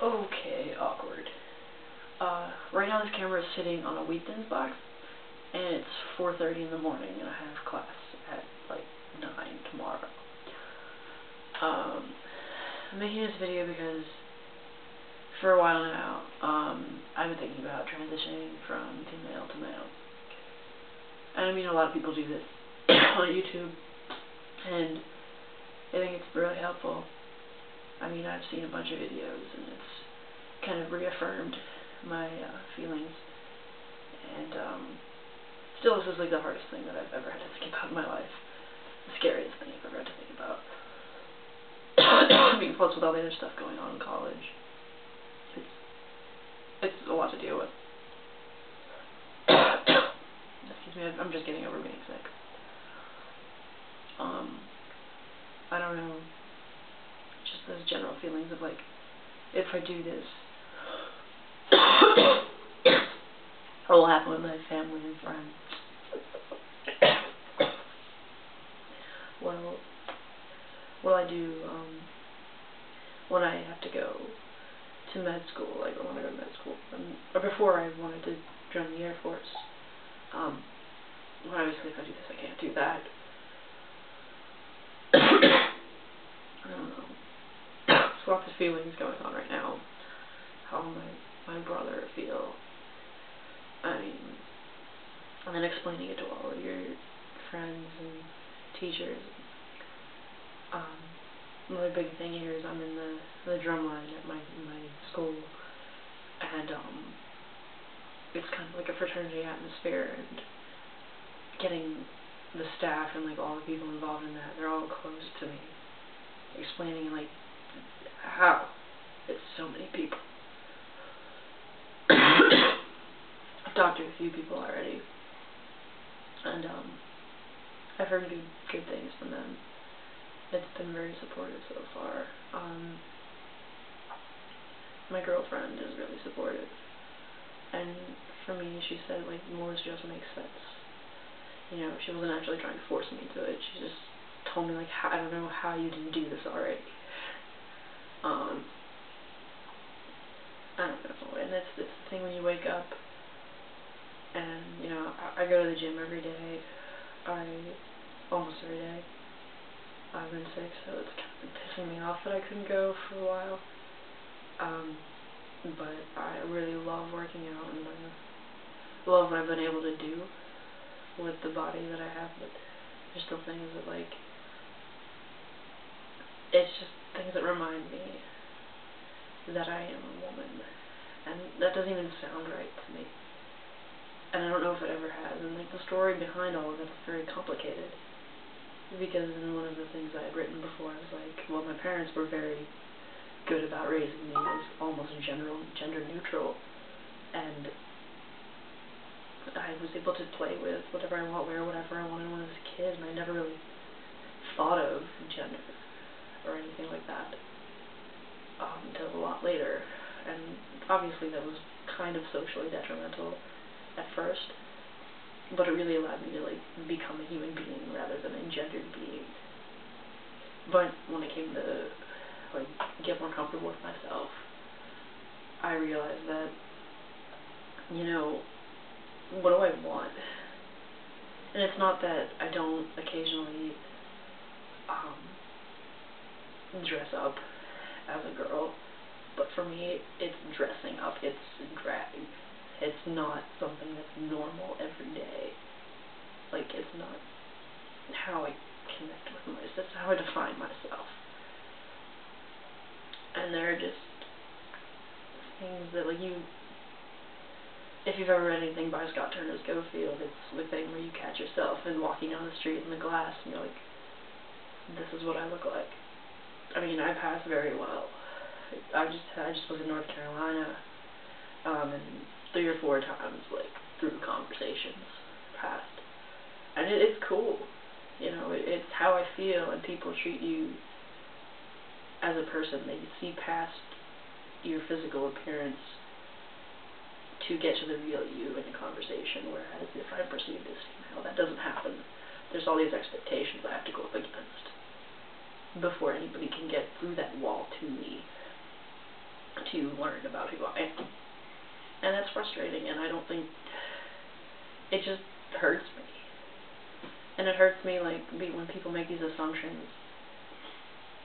Okay, awkward. Right now this camera is sitting on a wheat thins box, and it's 4:30 in the morning, and I have class at, like, 9 tomorrow. I'm making this video because for a while now, I've been thinking about transitioning from female to male. And I mean, a lot of people do this on YouTube, and I think it's really helpful. I mean, I've seen a bunch of videos, and it's kind of reaffirmed my feelings. And still, this is like the hardest thing that I've ever had to think about in my life. The scariest thing I've ever had to think about. I mean, plus with all the other stuff going on in college, it's a lot to deal with. Excuse me, I'm just getting over being sick. I don't know, just those general feelings of, like, if I do this, what will happen with my family and friends? Well, what I do when I have to go to med school, like I want to go to med school, or before I wanted to join the Air Force. Well, obviously if I do this, I can't do that. I don't know. There's lots of feelings going on right now. How my brother feel. I mean, and then explaining it to all of your friends and teachers. Another big thing here is I'm in the drum line at my school, and it's kind of like a fraternity atmosphere, and getting the staff and like all the people involved in that, they're all close to me, explaining like how it's so many people. I've talked to a few people already, and I've heard good things from them. It's been very supportive so far. My girlfriend is really supportive, and for me, she said, like, more just makes sense. You know, she wasn't actually trying to force me into it. She just told me, like, I don't know how you didn't do this already. I don't know, and it's the thing when you wake up, and, you know, I go to the gym every day, almost every day. I've been sick, so it's kind of been pissing me off that I couldn't go for a while. But I really love working out, and I love what I've been able to do with the body that I have, but there's still things that, like, it's just things that remind me that I am a woman, and that doesn't even sound right to me, and I don't know if it ever has, and, like, the story behind all of it is very complicated, because in one of the things I had written before, I was like, well, my parents were very good about raising me as almost gender neutral, and I was able to play with whatever I want, wear whatever I wanted when I was a kid, and I never really thought of gender or anything like that until a lot later, and obviously that was kind of socially detrimental at first, but it really allowed me to, like, become a human being rather than a gendered being. But when it came to, like, get more comfortable with myself, I realized that, you know, what do I want? And it's not that I don't occasionally dress up as a girl, but for me, it's dressing up, it's drag. It's not something that's normal every day. Like, it's not how I connect with myself, it's how I define myself. And there are just things that, like, if you've ever read anything by Scott Turner Schofield, it's the thing where you catch yourself and walking down the street in the glass, and you're like, this is what I look like. I mean, I pass very well. I just was in North Carolina, and 3 or 4 times, like, through conversations past. And it's cool. You know, it's how I feel, and people treat you as a person. They see past your physical appearance to get to the real you in a conversation, whereas if I'm perceived as female, that doesn't happen. There's all these expectations I have to go up against before anybody can get through that wall to me. to learn about who I am. And that's frustrating, and I don't think, it just hurts me. And it hurts me, like, when people make these assumptions,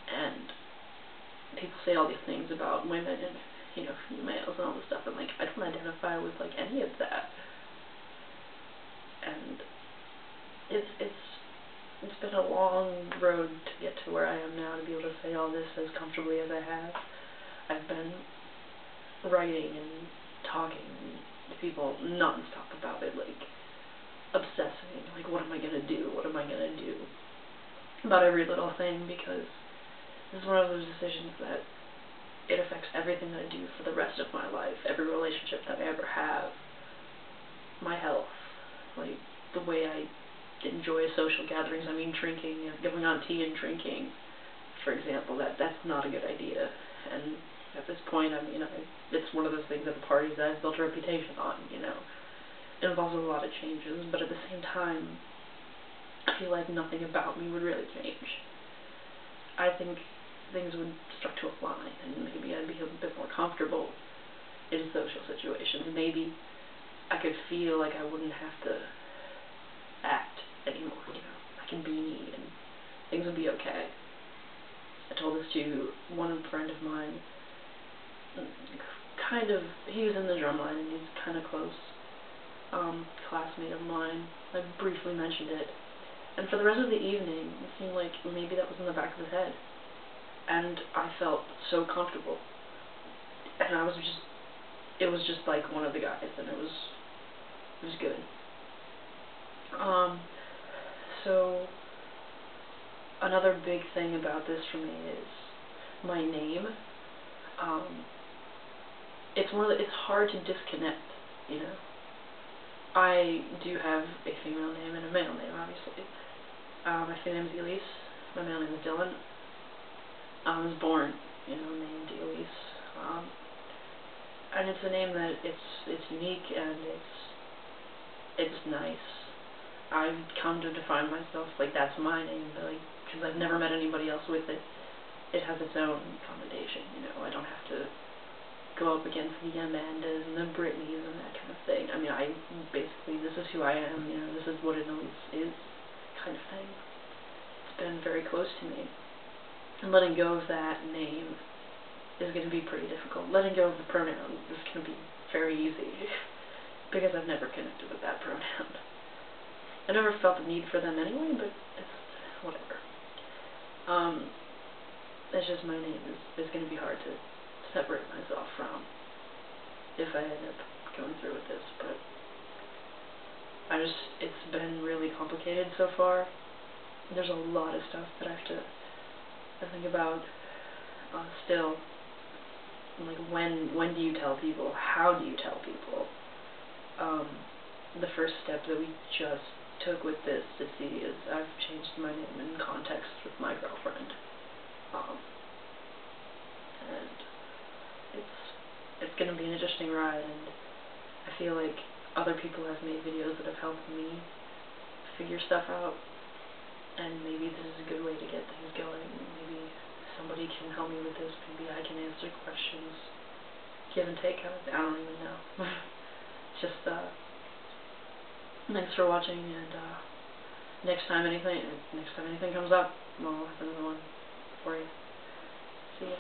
and people say all these things about women and, you know, females and all this stuff, and, like, I don't identify with, like, any of that. And it's been a long road to get to where I am now, to be able to say all this as comfortably as I have. I've been writing and talking to people non-stop about it, like, obsessing, like, what am I gonna do, what am I gonna do, about every little thing, because this is one of those decisions that it affects everything that I do for the rest of my life, every relationship that I ever have, my health, like, the way I enjoy social gatherings. I mean, drinking, going on tea and drinking, for example, that's not a good idea, and at this point, I mean, it's one of those things at the parties that I've built a reputation on, you know. It involves a lot of changes, but at the same time, I feel like nothing about me would really change. I think things would start to align, and maybe I'd be a bit more comfortable in social situations. Maybe I could feel like I wouldn't have to act anymore, you know. I can be me, and things would be okay. I told this to one friend of mine, he was in the drumline, and he's kind of close. Classmate of mine. I briefly mentioned it, and for the rest of the evening, it seemed like maybe that was in the back of his head, and I felt so comfortable, and it was just like one of the guys, and it was good. So another big thing about this for me is my name. It's hard to disconnect, you know. I do have a female name and a male name, obviously. My female name is Elise. My male name is Dylan. I was born, you know, named Elise. And it's a name that it's unique, and it's nice. I've come to define myself like that's my name, like, because I've never met anybody else with it. It has its own connotation, you know. I don't have to go up against the Amandas and the Britneys and that kind of thing. I mean, basically, this is who I am, you know, this is what an Elise is, kind of thing. It's been very close to me. And letting go of that name is going to be pretty difficult. Letting go of the pronoun is going to be very easy, because I've never connected with that pronoun. I never felt the need for them anyway, but it's whatever. It's just my name is going to be hard to separate myself from if I end up going through with this, but it's been really complicated so far. There's a lot of stuff that I have to think about still, like, when do you tell people, how do you tell people. The first step that we just took with this to see is I've changed my name in context with my girlfriend, and it's going to be an interesting ride, and I feel like other people have made videos that have helped me figure stuff out, and maybe this is a good way to get things going. Maybe somebody can help me with this. Maybe I can answer questions, give and take kind of thing. I don't even know. Just thanks for watching, and next time anything comes up, I'll have another one for you. See ya.